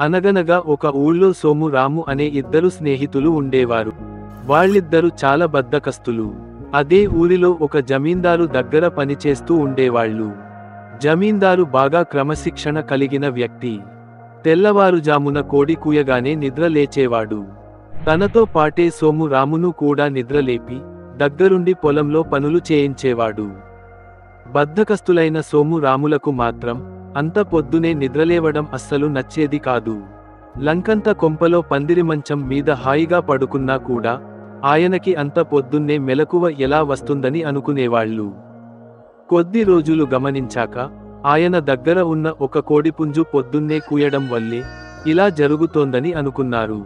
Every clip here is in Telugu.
అనగనగా ఒక ఊళ్ళో సోము రాము అనే ఇద్దరు స్నేహితులు ఉండేవారు. వాళ్ళిద్దరూ చాలా బద్ధకస్తులు. అదే ఊరిలో ఒక జమీందారు దగ్గర పనిచేస్తూ ఉండేవాళ్ళు. జమీందారు బాగా క్రమశిక్షణ కలిగిన వ్యక్తి. తెల్లవారుజామున కోడి కూయగానే నిద్ర లేచేవాడు. తనతో పాటే సోము రామును కూడా నిద్రలేపి దగ్గరుండి పొలంలో పనులు చేయించేవాడు. బద్ధకస్తులైన సోము రాములకు మాత్రం అంత పొద్దునే నిద్రలేవడం అస్సలు నచ్చేది కాదు. లంకంత కొంపలో పందిరి మంచం మీద హాయిగా పడుకున్నా కూడా ఆయనకి అంత పొద్దున్నే మెలకువ ఎలా వస్తుందని అనుకునేవాళ్ళు. కొద్ది రోజులు గమనించాక ఆయన దగ్గర ఉన్న ఒక కోడిపుంజు పొద్దున్నే కూయడం వల్లే ఇలా జరుగుతోందని అనుకున్నారు.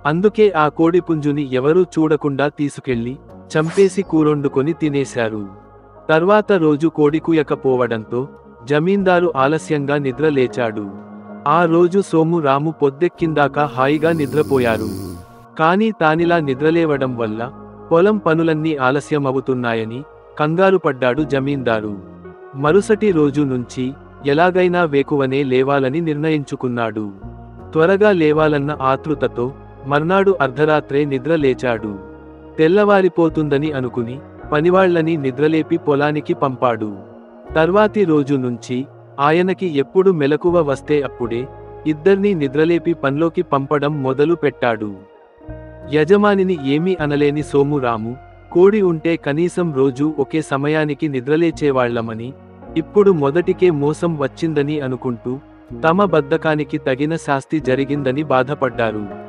అందుకే ఆ కోడిపుంజుని ఎవరూ చూడకుండా తీసుకెళ్లి చంపేసి కూరొండుకొని తినేశారు. తర్వాత రోజు కోడి కూయకపోవడంతో జమీందారు ఆలస్యంగా నిద్ర లేచాడు. ఆ రోజు సోము రాము పొద్దెక్కిందాకా హాయిగా నిద్రపోయారు. కానీ తానిలా నిద్రలేవడం వల్ల పొలం పనులన్నీ ఆలస్యమవుతున్నాయని కంగారు పడ్డాడు జమీందారు. మరుసటి రోజు నుంచి ఎలాగైనా వేకువనే లేవాలని నిర్ణయించుకున్నాడు. త్వరగా లేవాలన్న ఆతృతతో మర్నాడు అర్ధరాత్రే నిద్ర లేచాడు. తెల్లవారిపోతుందని అనుకుని పనివాళ్లని నిద్రలేపి పొలానికి పంపాడు. తర్వాతి రోజు నుంచి ఆయనకి ఎప్పుడు మెలకువ వస్తే అప్పుడే ఇద్దర్నీ నిద్రలేపి పనిలోకి పంపడం మొదలు పెట్టాడు. యజమానిని ఏమీ అనలేని సోము రాము, కోడి ఉంటే కనీసం రోజూ ఒకే సమయానికి నిద్రలేచేవాళ్లమని, ఇప్పుడు మొదటికే మోసం వచ్చిందని అనుకుంటూ తమ బద్ధకానికి తగిన శాస్తి జరిగిందని బాధపడ్డారు.